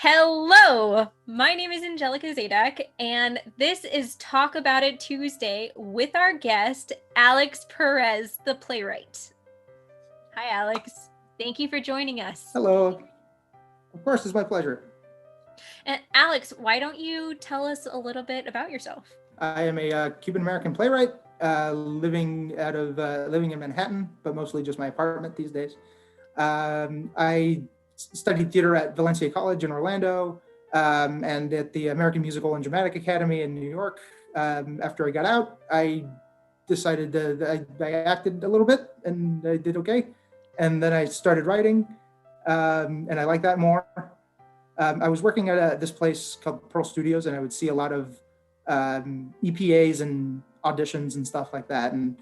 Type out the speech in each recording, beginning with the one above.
Hello, my name is Angelica Zadek, and this is Talk About It Tuesday with our guest, Alex Perez, the playwright. Hi, Alex. Thank you for joining us. Hello. Of course, it's my pleasure. And Alex, why don't you tell us a little bit about yourself? I am a Cuban American playwright, living in Manhattan, but mostly just my apartment these days. I studied theater at Valencia College in Orlando, and at the American Musical and Dramatic Academy in New York. After I got out, I decided I acted a little bit, and I did okay. And then I started writing, and I like that more. I was working at this place called Pearl Studios, and I would see a lot of EPAs and auditions and stuff like that. And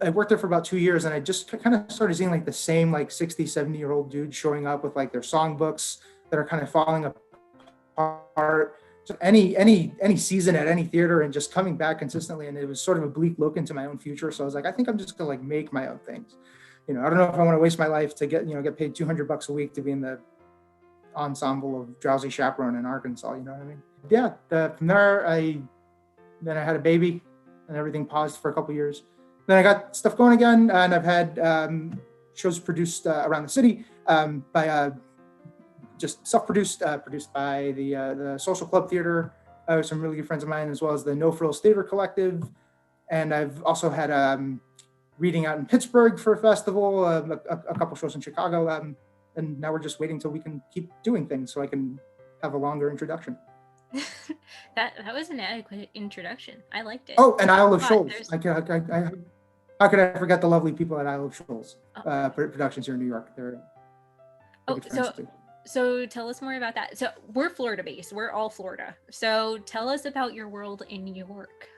I worked there for about 2 years, and I just kind of started seeing like the same like 60, 70-year-old dudes showing up with like their songbooks that are kind of falling apart. So any season at any theater and just coming back consistently. And it was sort of a bleak look into my own future. So I was like, I think I'm just gonna like make my own things. I don't know if I want to waste my life to get paid $200 a week to be in the ensemble of Drowsy Chaperone in Arkansas. You know what I mean? Yeah. From there, I had a baby, and everything paused for a couple years. Then I got stuff going again, and I've had shows produced around the city by just self-produced, produced by the Social Club Theater, some really good friends of mine, as well as the No Frills Theater Collective. And I've also had reading out in Pittsburgh for a festival, a couple shows in Chicago, and now we're just waiting till we can keep doing things so I can have a longer introduction. that was an adequate introduction. I liked it. Oh, and Isle of Shoals. How could I forget the lovely people at Isle of Shoals Productions here in New York? They're So tell us more about that. So we're Florida based. We're all Florida. So tell us about your world in New York.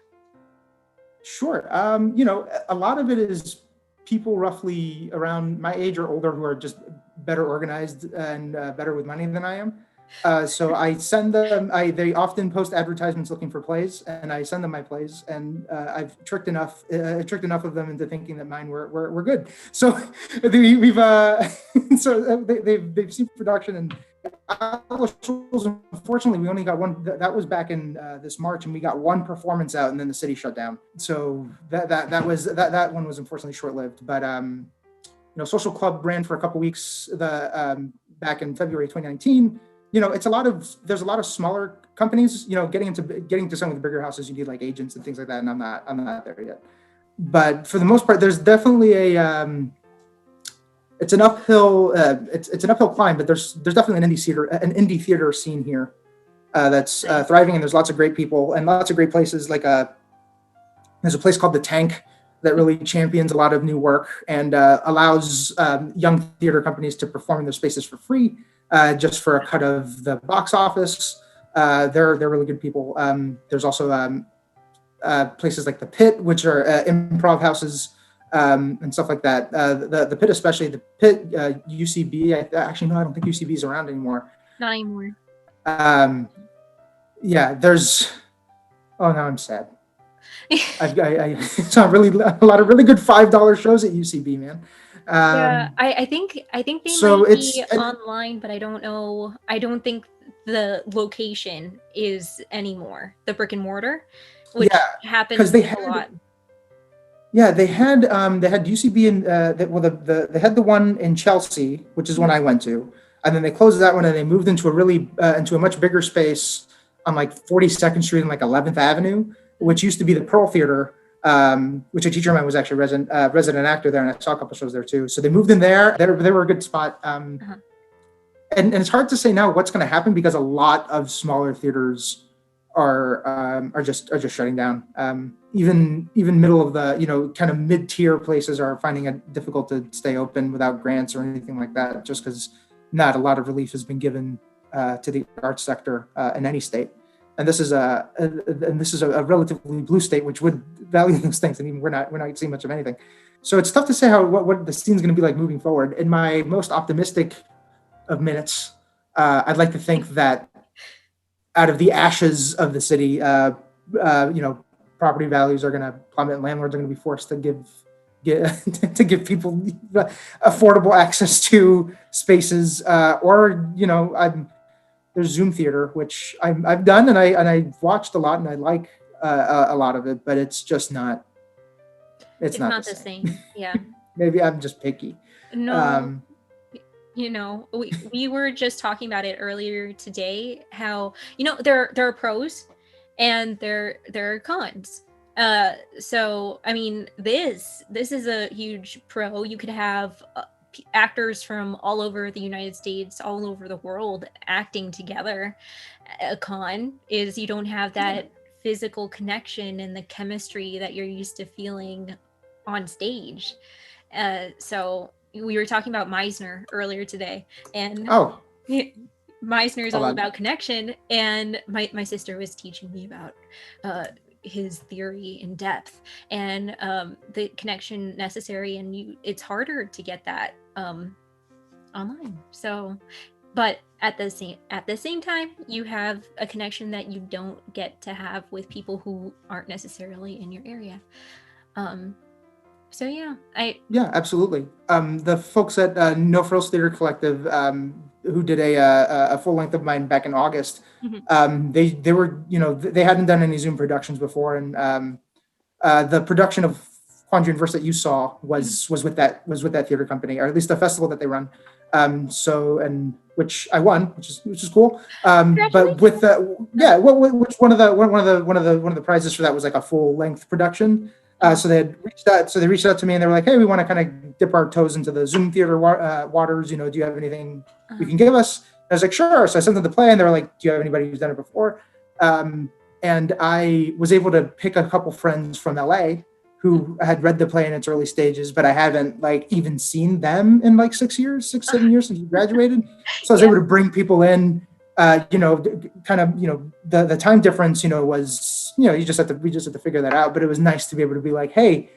Sure. A lot of it is people roughly around my age or older who are just better organized and better with money than I am. So I send them, they often post advertisements looking for plays, and I send them my plays, and I've tricked enough of them into thinking that mine were good. So they've seen production, and unfortunately we only got one. That was back in this March, and we got one performance out, and then the city shut down. So that one was unfortunately short-lived. But Social Club ran for a couple weeks back in February 2019. There's a lot of smaller companies, getting to some of the bigger houses, you need like agents and things like that. And I'm not there yet, but for the most part, there's definitely it's an uphill climb, but there's definitely an indie theater scene here that's thriving, and there's lots of great people and lots of great places. Like there's a place called The Tank that really champions a lot of new work and allows young theater companies to perform in their spaces for free. Just for a cut of the box office. They're really good people. There's also places like the Pit, which are improv houses and stuff like that. The Pit, especially the Pit, UCB. I don't think UCB is around anymore. Not anymore. Yeah, there's. Oh, now I'm sad. I saw a lot of really good $5 shows at UCB, man. I think they might be online, but I don't know. I don't think the location is anymore the brick and mortar, which happens a lot. Yeah, they had UCB in they had the one in Chelsea, which is one I went to, and then they closed that one and they moved into a much bigger space on like 42nd Street and like 11th Avenue, which used to be the Pearl Theater. Which a teacher of mine was actually resident actor there, and I saw a couple shows there too. So they moved in there. They were a good spot. And it's hard to say now what's going to happen because a lot of smaller theaters are just shutting down. Even middle of the kind of mid-tier places are finding it difficult to stay open without grants or anything like that, just because not a lot of relief has been given to the arts sector in any state. And this is a relatively blue state, which would value those things. I mean, we're not seeing much of anything. So it's tough to say what the scene's going to be like moving forward. In my most optimistic of minutes, I'd like to think that out of the ashes of the city, property values are going to plummet, and landlords are going to be forced to give people affordable access to spaces, or there's Zoom theater, which I've done and I've watched a lot and I like a lot of it, but it's just not. It's not the the same. same. Yeah. Maybe I'm just picky. No, we were just talking about it earlier today, how, there are pros and there are cons. So I mean, this is a huge pro. You could have actors from all over the United States, all over the world acting together. A con is you don't have that physical connection and the chemistry that you're used to feeling on stage. So we were talking about Meisner earlier today, and Oh, Meisner is all hold on. about connection, and my sister was teaching me about his theory in depth, and the connection necessary, and it's harder to get that online. So, but at the same time, you have a connection that you don't get to have with people who aren't necessarily in your area. So yeah, Yeah, absolutely. The folks at No Frills Theater Collective, who did a full length of mine back in August, they were, they hadn't done any Zoom productions before, and the production of Quandary Verse that you saw was with that theater company, or at least the festival that they run. So, and which I won, which is cool. But with which one of the prizes for that was like a full length production. So they reached out to me and they were like, hey, we want to kind of dip our toes into the Zoom theater waters. Do you have anything you can give us? I was like, sure. So I sent them the play and they were like, do you have anybody who's done it before? And I was able to pick a couple friends from LA who had read the play in its early stages, but I haven't even seen them in 6 years, 7 years since we graduated. So I was able to bring people in, the time difference, was, we just had to figure that out. But it was nice to be able to be like, hey,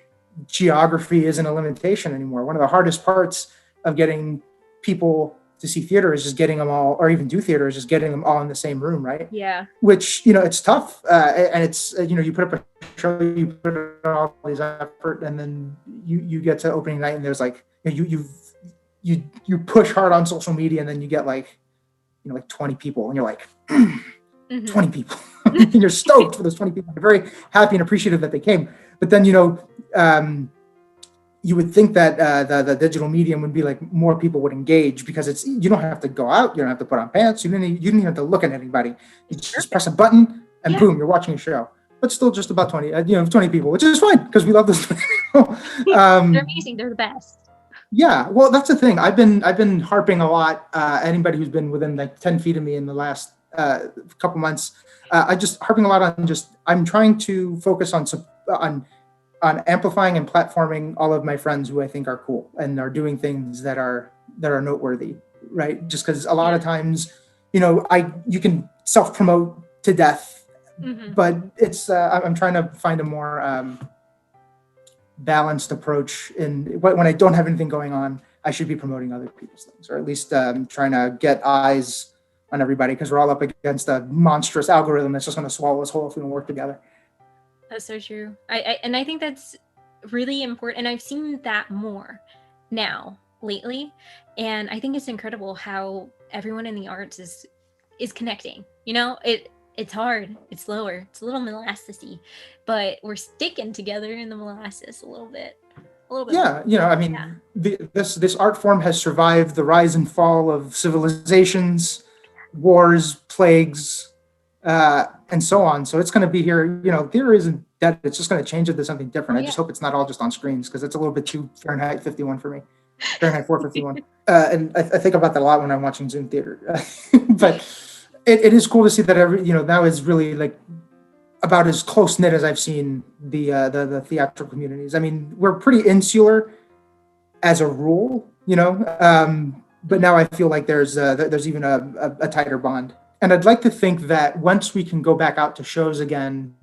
geography isn't a limitation anymore. One of the hardest parts of getting people to see theater is just getting them all, or even do theater is just getting them all in the same room, right? Yeah. Which, it's tough. And it's, you put up a show, you put in all these effort, and then you get to opening night and there's you push hard on social media and then you get 20 people and you're like, 20 people. And you're stoked for those 20 people. You're very happy and appreciative that they came. But then, you would think that the digital medium would be more people would engage, because you don't have to go out, you don't have to put on pants, you didn't even have to look at anybody. You just press a button and boom, you're watching a show. But still just about 20 people, which is fine because we love those people. They're amazing. They're the best. Yeah, well, that's the thing. I've been harping a lot. Anybody who's been within 10 feet of me in the last couple months, I just harping a lot on I'm trying to focus on amplifying and platforming all of my friends who I think are cool and are doing things that are noteworthy, right? Just because a lot of times, you can self-promote to death, but it's I'm trying to find a more balanced approach. When I don't have anything going on, I should be promoting other people's things, or at least trying to get eyes on everybody, because we're all up against a monstrous algorithm that's just going to swallow us whole if we don't work together. That's so true. I think that's really important, and I've seen that more now lately, and I think it's incredible how everyone in the arts is connecting. It's hard, it's slower, it's a little molasses-y, but we're sticking together in the molasses a little bit. Yeah, this art form has survived the rise and fall of civilizations, wars, plagues, and so on. So it's going to be here. Theater isn't dead. It's just going to change it to something different. I just hope it's not all just on screens, because it's a little bit too Fahrenheit 51 for me. Fahrenheit 451. And I think about that a lot when I'm watching Zoom theater. But it is cool to see that now is really about as close knit as I've seen the theatrical communities. I mean, we're pretty insular as a rule, but now I feel like there's even a tighter bond. And I'd like to think that once we can go back out to shows again,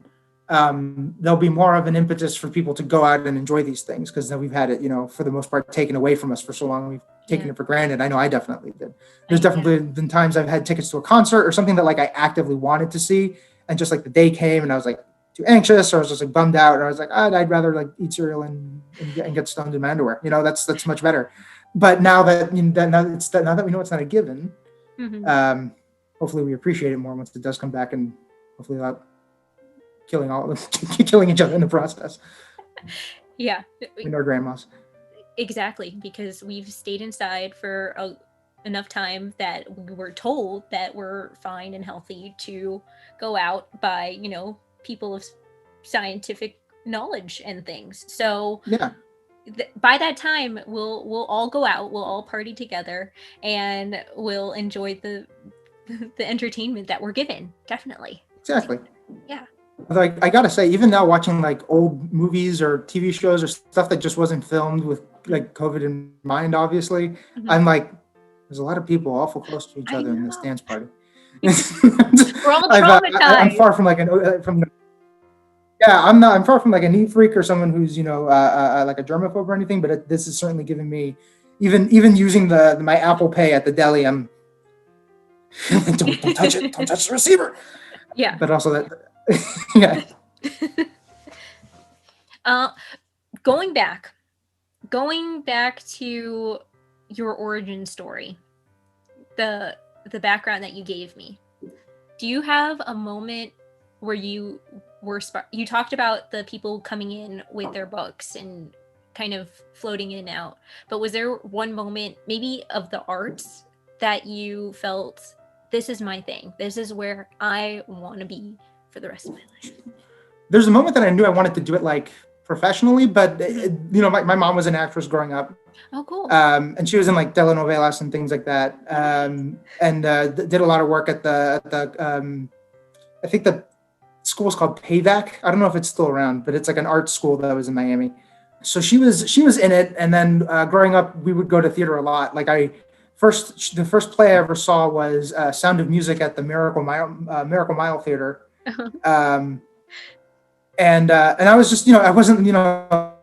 there'll be more of an impetus for people to go out and enjoy these things, because then we've had it, for the most part, taken away from us for so long. We've taken it for granted. I know I definitely did. There's definitely been times I've had tickets to a concert or something that I actively wanted to see, and just the day came and I was too anxious, or I was just bummed out, or I was I'd rather eat cereal and get stoned in my underwear. That's much better. But now that now that we know it's not a given, hopefully we appreciate it more once it does come back, and hopefully not killing all of us, killing each other in the process. Yeah, We know grandmas. exactly, because we've stayed inside for enough time that we were told that we're fine and healthy to go out by, you know, people of scientific knowledge and things. So Yeah, by that time we'll all go out, we'll all party together, and we'll enjoy the entertainment that we're given. Definitely. exactly. Yeah. Like, I gotta say, even now watching like old movies or TV shows or stuff that just wasn't filmed with like COVID in mind, obviously, Mhm. I'm like, there's a lot of people awful close to each I other in this know. dance party. We're all I'm traumatized. far from like I'm far from like a neat freak or someone who's, you know, like a germaphobe or anything, but this is certainly giving me, even using my Apple Pay at the deli, I'm don't touch it, don't touch the receiver. Yeah. But also that, yeah. Going back to your origin story, the background that you gave me, do you have a moment where you you talked about the people coming in with their books and kind of floating in and out, but was there one moment maybe of the arts that you felt, this is my thing, this is where I want to be for the rest of my life? There's a moment that I knew I wanted to do it like professionally, but you know, my mom was an actress growing up. Oh, cool. And she was in like telenovelas and things like that. And did a lot of work at the I think the school's called Payback. I don't know if it's still around, but it's like an art school that was in Miami. So she was in it. And then growing up, we would go to theater a lot. Like the first play I ever saw was Sound of Music at the Miracle Mile Theater. And I was just, you know, I wasn't, you know,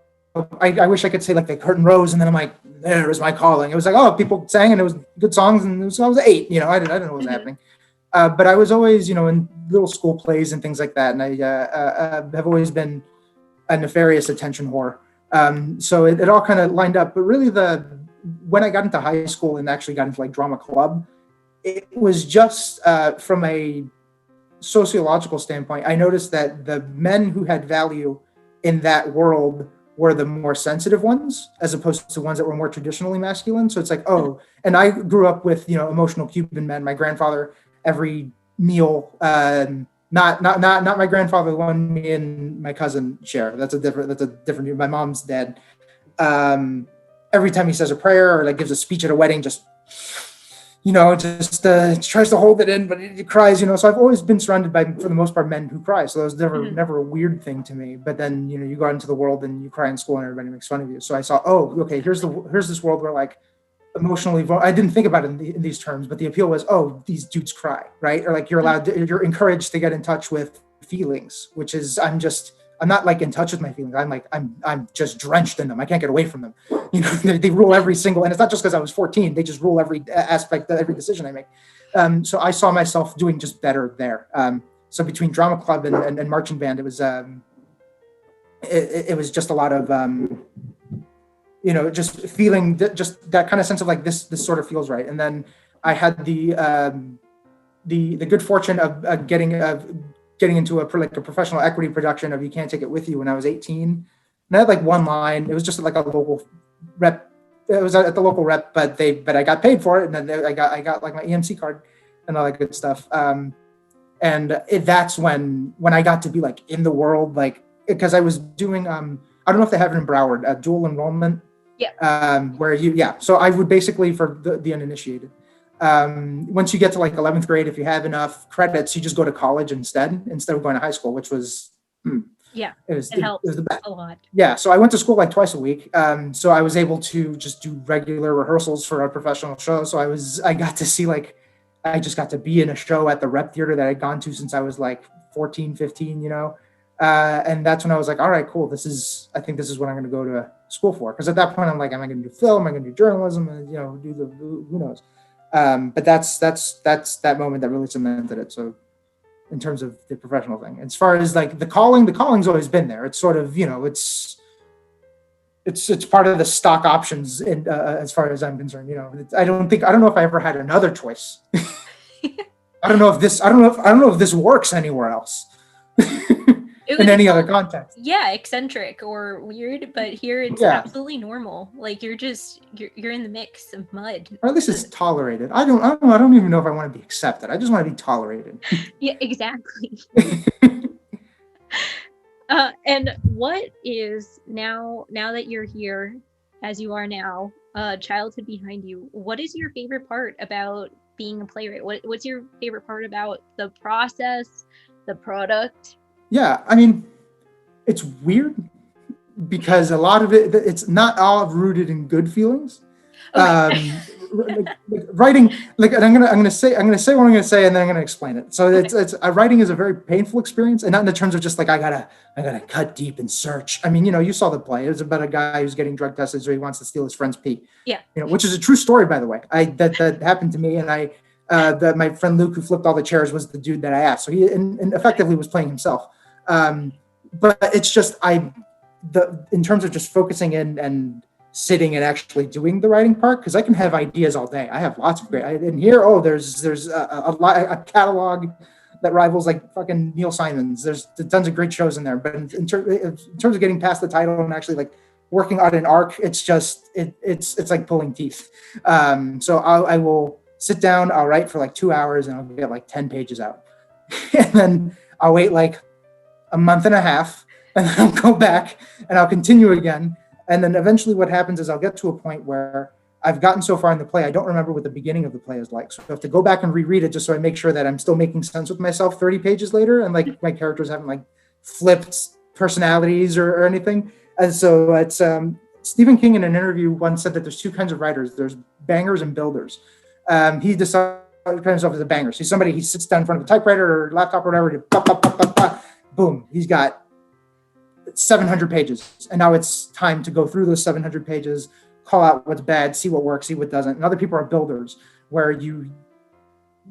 I wish I could say like the curtain rose and then I'm like, there was my calling. It was like, oh, people sang and it was good songs, and I was 8, you know, I didn't know what was happening. But I was always, you know, in little school plays and things like that. And I have always been a nefarious attention whore. So it all kind of lined up. But really when I got into high school and actually got into like drama club, it was just from a sociological standpoint, I noticed that the men who had value in that world were the more sensitive ones, as opposed to ones that were more traditionally masculine. So it's like, oh, and I grew up with, you know, emotional Cuban men. My grandfather, every meal, not my grandfather, the one me and my cousin share. That's a different. My mom's dad. Every time he says a prayer or like gives a speech at a wedding, just, you know, just tries to hold it in, but he cries, you know. So I've always been surrounded by, for the most part, men who cry. So that was never a weird thing to me. But then, you know, you go out into the world and you cry in school and everybody makes fun of you. So I saw, oh, okay, here's this world where like emotionally, I didn't think about it in these terms, but the appeal was, oh, these dudes cry, right? Or like you're encouraged to get in touch with feelings, which is, I'm not like in touch with my feelings. I'm just drenched in them. I can't get away from them. You know, they rule every single, and it's not just because I was 14. They just rule every aspect, every decision I make. So I saw myself doing just better there. So between drama club and marching band, it was just a lot of you know, just feeling just that kind of sense of like this sort of feels right. And then I had the good fortune of getting into a professional equity production of You Can't Take It With You when I was 18. And I had like one line. It was just like a local rep. It was at the local rep, but I got paid for it, and then I got like my EMC card and all that good stuff. And that's when I got to be like in the world, like, because I was doing I don't know if they have it in Broward, dual enrollment. Yeah. Where so I would basically, for the uninitiated, once you get to like 11th grade, if you have enough credits, you just go to college instead of going to high school, which was yeah, it was the best. A lot. Yeah, so I went to school like twice a week. So I was able to just do regular rehearsals for a professional show. So I got to see, like, I just got to be in a show at the rep theater that I'd gone to since I was like 14, 15, you know. And that's when I was like, all right, cool. I think this is what I'm going to go to school for. Because at that point, I'm like, am I going to do film? Am I going to do journalism? And, you know, who knows? But that's that moment that really cemented it. So in terms of the professional thing, as far as like the calling's always been there. It's sort of, you know, it's part of the stock options. And as far as I'm concerned, you know, I don't know if I ever had another choice. I don't know if this, I don't know if this works anywhere else It in would be any other called, context. yeah, eccentric or weird, but here it's Yeah. absolutely normal. Like you're in the mix of mud. Or at least it's tolerated. I don't even know if I want to be accepted. I just want to be tolerated. Yeah, exactly. And what is now that you're here as you are now, childhood behind you, what is your favorite part about being a playwright? What's your favorite part about the process, the product? Yeah, I mean, it's weird because a lot of it, it's not all rooted in good feelings. Okay. Writing, like, and I'm gonna say what I'm gonna say, and then I'm gonna explain it. So Okay. it's writing is a very painful experience, and not in the terms of just like I gotta cut deep and search. I mean, you saw the play. It was about a guy who's getting drug tested, so he wants to steal his friend's pee. Yeah. Which is a true story, by the way. That happened to me, and my friend Luke, who flipped all the chairs, was the dude that I asked. So he and effectively was playing himself. But it's just in terms of just focusing in and sitting and actually doing the writing part, because I can have ideas all day. I have lots of great. And here, there's a catalog that rivals like fucking Neil Simon's. There's tons of great shows in there, but in terms of getting past the title and actually like working on an arc, it's just it's like pulling teeth. So I will sit down, I'll write for like 2 hours, and I'll get like 10 pages out, and then I'll wait like a month and a half, and then I'll go back and I'll continue again. And then eventually what happens is I'll get to a point where I've gotten so far in the play, I don't remember what the beginning of the play is like. So I have to go back and reread it just so I make sure that I'm still making sense with myself 30 pages later, and like my characters haven't like flipped personalities or anything. And so it's Stephen King in an interview once said that there's two kinds of writers. There's bangers and builders. He decided himself as a banger. So somebody, he sits down in front of a typewriter or laptop or whatever, to boom, he's got 700 pages. And now it's time to go through those 700 pages, call out what's bad, see what works, see what doesn't. And other people are builders, where you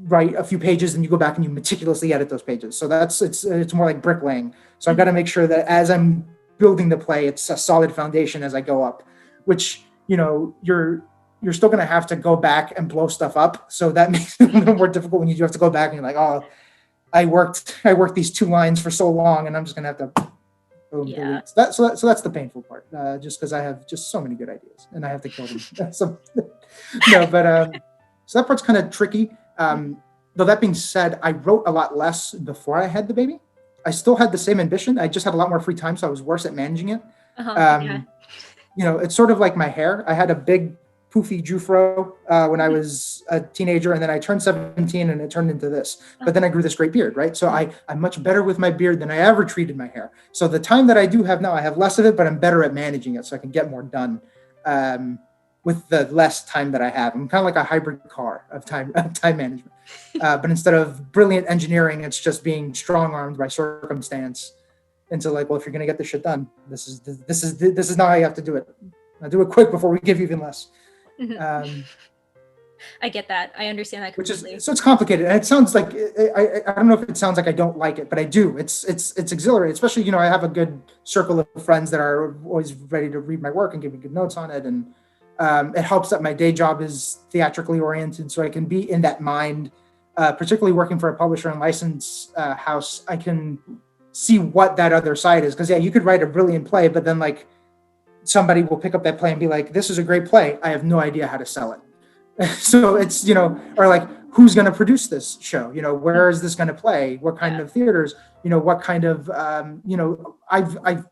write a few pages and you go back and you meticulously edit those pages. So it's more like bricklaying. So I've got to make sure that as I'm building the play, it's a solid foundation as I go up, which, you're still going to have to go back and blow stuff up. So that makes it a little more difficult when you do have to go back and you're like, oh, I worked these 2 lines for so long, and I'm just going to have to boom, Yeah. delete. So that's the painful part, just because I have just so many good ideas and I have to kill them. So that part's kind of tricky. Though that being said, I wrote a lot less before I had the baby. I still had the same ambition. I just had a lot more free time, so I was worse at managing it. Yeah. It's sort of like my hair. I had a big poofy Jufro when I was a teenager, and then I turned 17 and it turned into this. But then I grew this great beard, right? So I'm much better with my beard than I ever treated my hair. So the time that I do have now, I have less of it, but I'm better at managing it, so I can get more done with the less time that I have. I'm kind of like a hybrid car of time management. But instead of brilliant engineering, it's just being strong-armed by circumstance into like, well, if you're going to get this shit done, this is not how you have to do it. Now do it quick before we give you even less. I get that. I understand that completely. So it's complicated. And it sounds like I don't know if it sounds like I don't like it, but I do. It's exhilarating, especially I have a good circle of friends that are always ready to read my work and give me good notes on it, and it helps that my day job is theatrically oriented, so I can be in that mind. Particularly working for a publisher and license house, I can see what that other side is. Because you could write a brilliant play, but then like somebody will pick up that play and be like, this is a great play. I have no idea how to sell it. So it's, or like, who's going to produce this show? Where is this going to play? What kind of theaters? What kind of, I've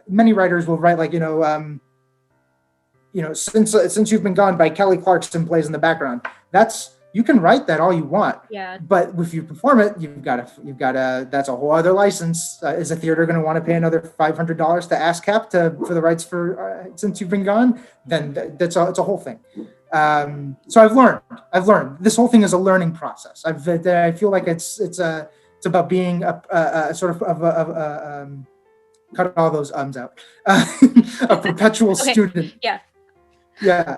many writers will write like, since you've been gone by Kelly Clarkson plays in the background. You can write that all you want. Yeah. But if you perform it, you've got to, that's a whole other license. Is a theater going to want to pay another $500 to ASCAP for the rights for since you've been gone? Then it's a whole thing. So I've learned. This whole thing is a learning process. I feel like it's about being a sort of cut all those ums out. A perpetual student. Yeah. Yeah.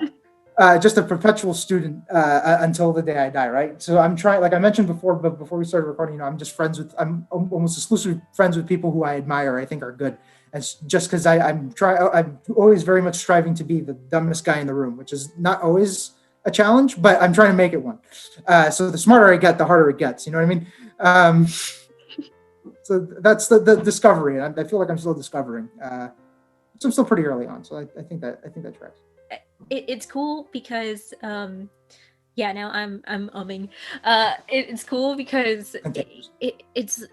Just a perpetual student until the day I die, right? So I'm trying, like I mentioned before, but before we started recording, I'm almost exclusively friends with people who I admire, I think are good. And just because I'm always very much striving to be the dumbest guy in the room, which is not always a challenge, but I'm trying to make it one. So the smarter I get, the harder it gets. You know what I mean? So that's the discovery. I feel like I'm still discovering. So I'm still pretty early on. So I think that tracks. It's cool because yeah, now I'm umming. It's cool because it's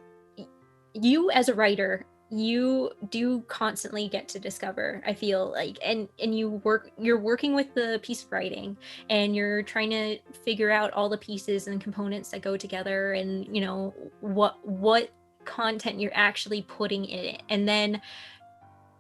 you as a writer, you do constantly get to discover, I feel like, and you're working with the piece of writing, and you're trying to figure out all the pieces and components that go together, and what content you're actually putting in it. And then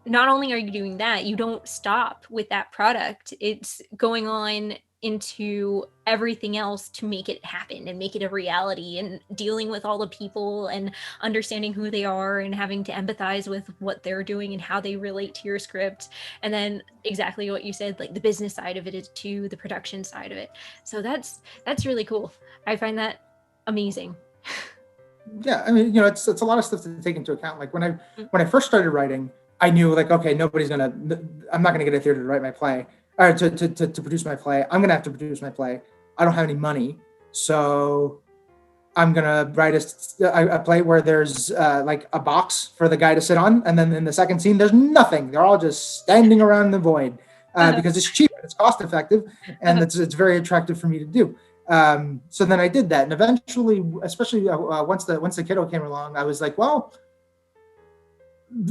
not only are you doing that, you don't stop with that product. It's going on into everything else to make it happen and make it a reality, and dealing with all the people and understanding who they are and having to empathize with what they're doing and how they relate to your script. And then exactly what you said, like the business side of it is too, the production side of it. So that's really cool. I find that amazing. Yeah, I mean, it's a lot of stuff to take into account. Like when I first started writing, I knew like, okay, I'm not going to get a theater to write my play or to produce my play. I'm going to have to produce my play. I don't have any money. So I'm going to write a play where there's like a box for the guy to sit on. And then in the second scene, there's nothing. They're all just standing around the void because it's cheap, it's cost effective, and it's very attractive for me to do. So then I did that. And eventually, especially once the kiddo came along, I was like, well,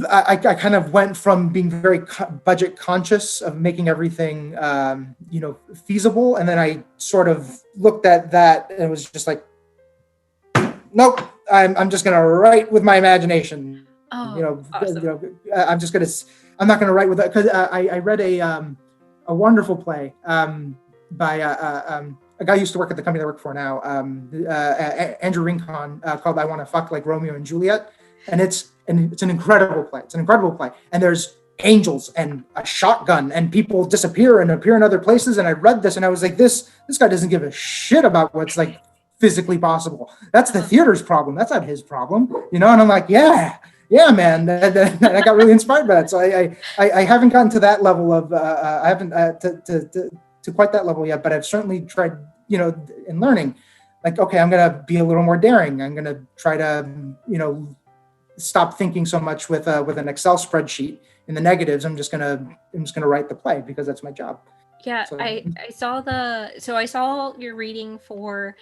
I kind of went from being very budget conscious of making everything, feasible. And then I sort of looked at that and was just like, nope, I'm just going to write with my imagination. Awesome. I'm not going to write with that. Cause I read a wonderful play by a guy who used to work at the company I work for now, Andrew Rincon, called "I Want to Fuck Like Romeo and Juliet," and it's an incredible play. It's an incredible play, and there's angels and a shotgun, and people disappear and appear in other places. And I read this, and I was like, this guy doesn't give a shit about what's like physically possible. That's the theater's problem. That's not his problem, And I'm like, yeah, man. I got really inspired by that. So I haven't gotten to that level of I haven't to quite that level yet, but I've certainly tried, in learning, like, okay, I'm going to be a little more daring. I'm going to try to, stop thinking so much with an Excel spreadsheet in the negatives. I'm just going to write the play because that's my job. Yeah. So, I saw your reading for,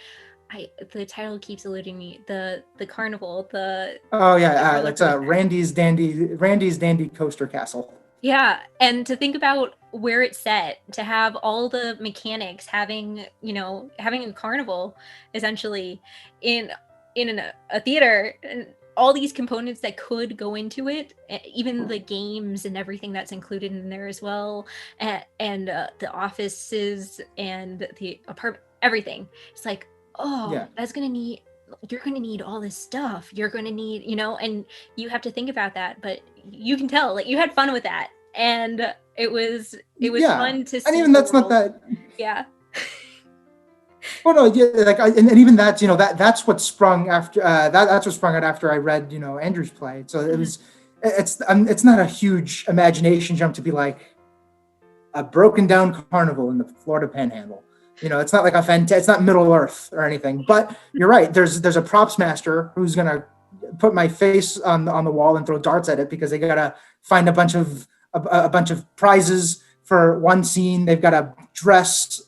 the title keeps eluding me. The carnival. That's Randy's Dandy Coaster Castle. Yeah, and to think about where it's set, to have all the mechanics having a carnival essentially in a theater, and all these components that could go into it, even the games and everything that's included in there as well, and the offices and the apartment, everything. It's like, that's gonna need. You're going to need all this stuff. You're going to need, and you have to think about that, but you can tell, like, you had fun with that. And it was fun to see. And even that's not that. Yeah. Well, no, yeah, like, and even that's, that's what sprung after, that's what sprung out after I read, Andrew's play. So it was, it's not a huge imagination jump to be like a broken down carnival in the Florida Panhandle. It's not like it's not Middle Earth or anything, but you're right. There's a props master who's going to put my face on the wall and throw darts at it because they got to find a bunch of prizes for one scene. They've got to dress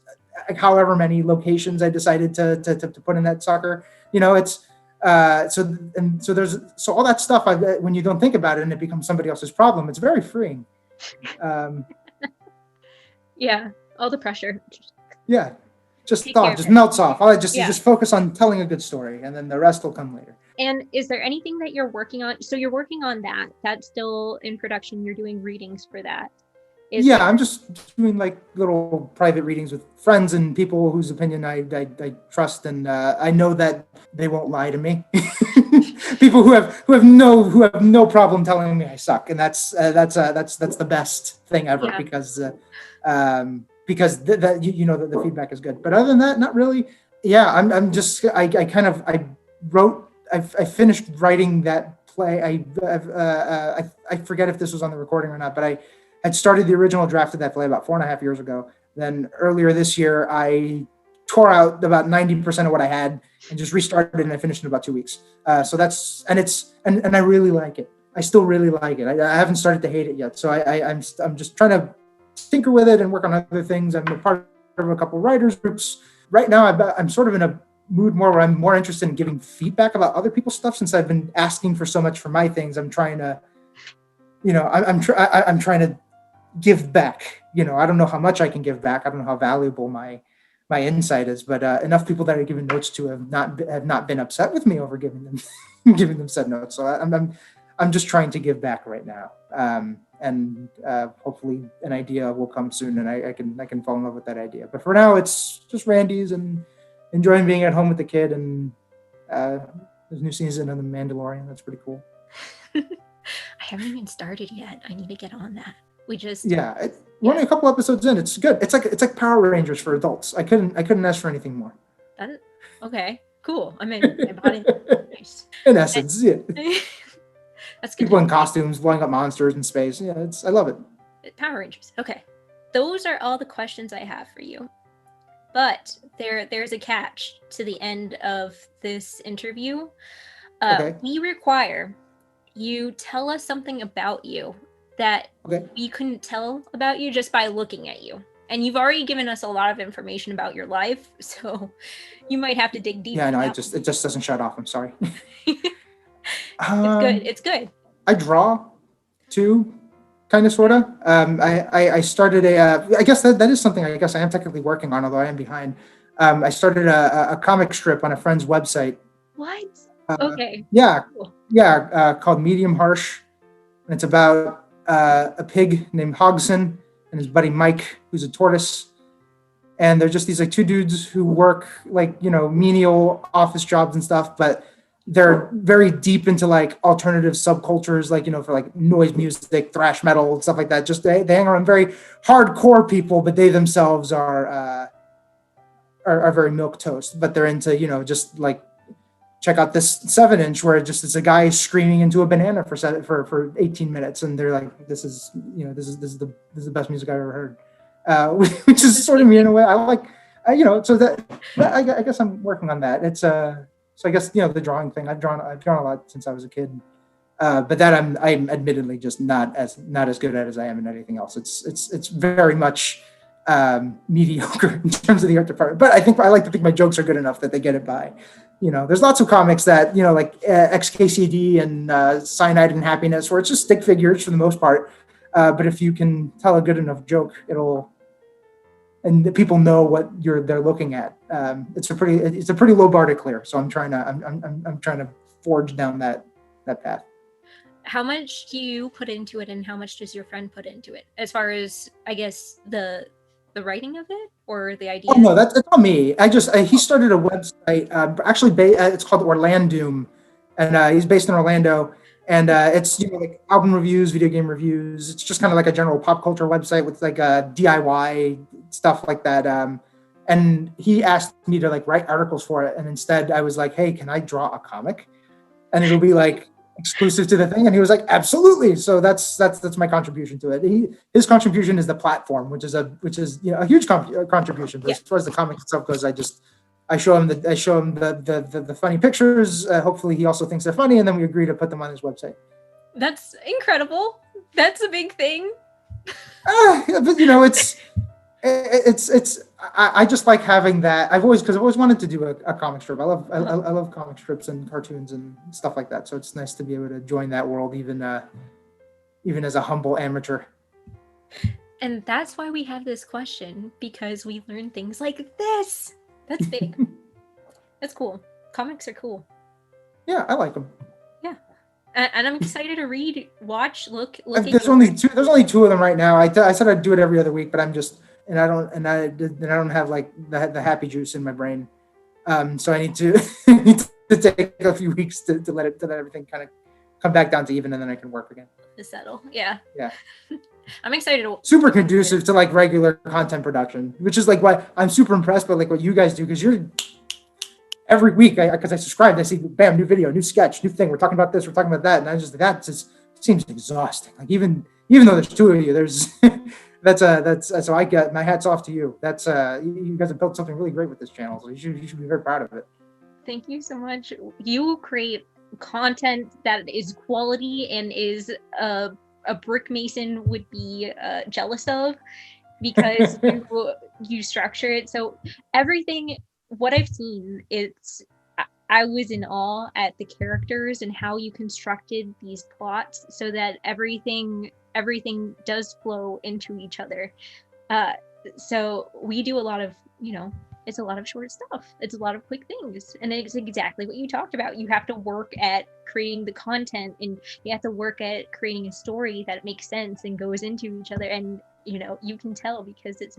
however many locations I decided to put in that sucker. It's so all that stuff, when you don't think about it and it becomes somebody else's problem, it's very freeing. Yeah. All the pressure. Yeah, just melts off. I just focus on telling a good story, and then the rest will come later. And is there anything that you're working on? So you're working on that. That's still in production. You're doing readings for that. I'm just doing like little private readings with friends and people whose opinion I trust, and I know that they won't lie to me. People who have no problem telling me I suck, and that's the best thing ever, because the feedback is good. But other than that, not really. Yeah, I finished writing that play. I forget if this was on the recording or not, but I had started the original draft of that play about 4.5 years ago. Then earlier this year, I tore out about 90% of what I had and just restarted and I finished in about 2 weeks. So that's, and I really like it. I still really like it. I haven't started to hate it yet. So I'm just trying to tinker with it and work on other things. I'm a part of a couple of writers groups. Right now, I'm sort of in a mood more where I'm more interested in giving feedback about other people's stuff since I've been asking for so much for my things. I'm trying to, I'm trying to give back. I don't know how much I can give back. I don't know how valuable my insight is, but enough people that I've given notes to have not been upset with me over giving them said notes. So I'm just trying to give back right now, and hopefully an idea will come soon, and I can fall in love with that idea. But for now, it's just Randy's and enjoying being at home with the kid, and there's a new season of The Mandalorian. That's pretty cool. I haven't even started yet. I need to get on that. We're only a couple episodes in. It's good. It's like Power Rangers for adults. I couldn't ask for anything more. Okay, cool. I'm in. I bought it. Nice. In essence, yeah. That's good. People in costumes blowing up monsters in space. Yeah, I love it. Power Rangers. Okay, those are all the questions I have for you. But there's a catch to the end of this interview. Okay. We require you tell us something about you that we couldn't tell about you just by looking at you. And you've already given us a lot of information about your life, so you might have to dig deep. Yeah, no, it just doesn't shut off. I'm sorry. It's good. I draw too, kind of, sort of. I started I guess that is something I guess I am technically working on, although I am behind. I started a comic strip on a friend's website. What? Okay. Yeah. Cool. Yeah, called Medium Harsh. And it's about a pig named Hogson and his buddy Mike, who's a tortoise. And they're just these like two dudes who work like, menial office jobs and stuff, but they're very deep into like alternative subcultures, like, for like noise music, thrash metal, stuff like that. Just they hang around very hardcore people, but they themselves are very milquetoast, but they're into, just like, check out this 7-inch where it's a guy screaming into a banana for 18 minutes. And they're like, this is the best music I've ever heard, which is sort of me in a way. I like, so that I guess I'm working on that. It's so I guess, the drawing thing, I've drawn a lot since I was a kid. But that I'm admittedly just not as good at as I am in anything else. It's very much mediocre in terms of the art department, but I like to think my jokes are good enough that they get it by. There's lots of comics that, like XKCD and Cyanide and Happiness, where it's just stick figures for the most part. But if you can tell a good enough joke, and the people know what they're looking at. It's a pretty low bar to clear. So I'm trying to forge down that path. How much do you put into it, and how much does your friend put into it? As far as, I guess, the writing of it or the idea? Oh no, that's all me. He started a website. Actually, it's called Orlandoom, and he's based in Orlando. And it's like album reviews, video game reviews. It's just kind of like a general pop culture website with like DIY stuff like that. And he asked me to like write articles for it, and instead I was like, "Hey, can I draw a comic?" And it'll be like exclusive to the thing. And he was like, "Absolutely." So that's my contribution to it. His contribution is the platform, which is a huge contribution. But as far as the comic itself goes, I show him the funny pictures. Hopefully he also thinks they're funny, and then we agree to put them on his website. That's incredible. That's a big thing. But I just like having that. I've always wanted to do a comic strip. I love comic strips and cartoons and stuff like that. So it's nice to be able to join that world, even as a humble amateur. And that's why we have this question, because we learn things like this. That's big. That's cool. Comics are cool. Yeah, I like them. Yeah, and I'm excited to read, watch, look. There's only two. There's only two of them right now. I said I'd do it every other week, but I don't have like the happy juice in my brain. So I need to take a few weeks to let everything kind of come back down to even, and then I can work again. To settle. Yeah. Yeah. I'm excited to super conducive to like regular content production, which is like why I'm super impressed by like what you guys do, because you're every week because I subscribed, I see bam, new video, new sketch, new thing, we're talking about this, we're talking about that, and I just that just seems exhausting. Like even though there's two of you, there's so I get my hats off to you. That's you guys have built something really great with this channel, so you should be very proud of it. Thank you so much. You create content that is quality and is a brick mason would be jealous of, because you structure it so everything. What I've seen, I was in awe at the characters and how you constructed these plots so that everything does flow into each other. So we do a lot of, it's a lot of short stuff. It's a lot of quick things. And it's exactly what you talked about. You have to work at creating the content, and you have to work at creating a story that makes sense and goes into each other. And, you can tell because it's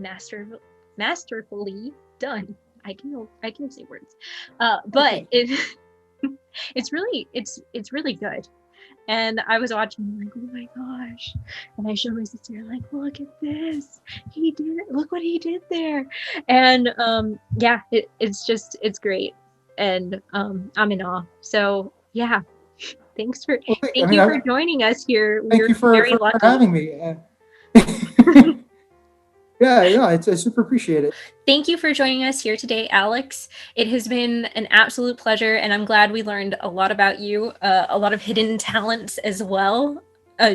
masterfully done. I can say words. But it's really good. And I was watching like, oh my gosh. And I showed my sister like, look at this. He did it. Look what he did there. And yeah, it's great. And I'm in awe. So yeah. Thank you for joining us here. Thank you for having me. Yeah, I super appreciate it. Thank you for joining us here today, Alex. It has been an absolute pleasure, and I'm glad we learned a lot about you, a lot of hidden talents as well,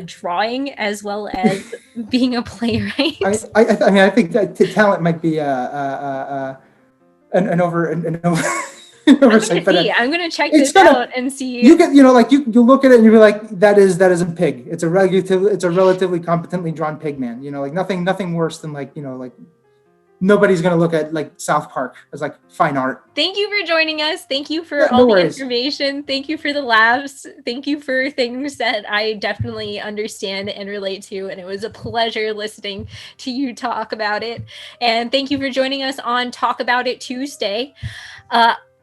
drawing as well as being a playwright. I mean, I think that talent might be an over. I'm gonna check this out and see. You get, like you look at it and you be like, that is a pig. It's a relatively competently drawn pig man. Like nothing worse than like nobody's gonna look at like South Park as like fine art. Thank you for joining us. Thank you for all the information. Thank you for the laughs. Thank you for things that I definitely understand and relate to. And it was a pleasure listening to you talk about it. And thank you for joining us on Talk About It Tuesday.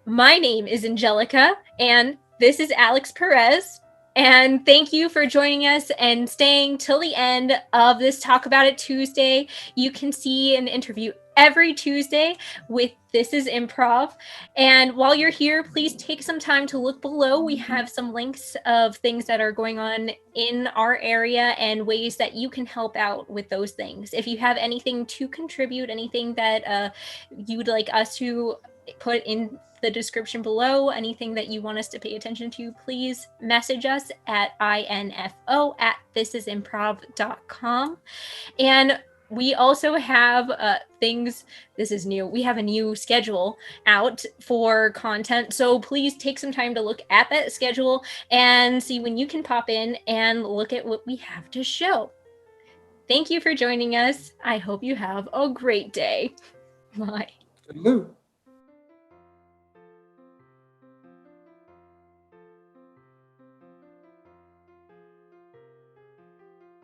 My name is Angelica, and this is Alex Perez. And thank you for joining us and staying till the end of this Talk About It Tuesday. You can see an interview every Tuesday with This is Improv. And while you're here, please take some time to look below. We have some links of things that are going on in our area and ways that you can help out with those things. If you have anything to contribute, anything that you would like us to put in the description below, anything that you want us to pay attention to, please message us at info@thisisimprov.com. And we also have things, this is new, we have a new schedule out for content, so please take some time to look at that schedule and see when you can pop in and look at what we have to show. Thank you for joining us. I hope you have a great day. Bye. Hello.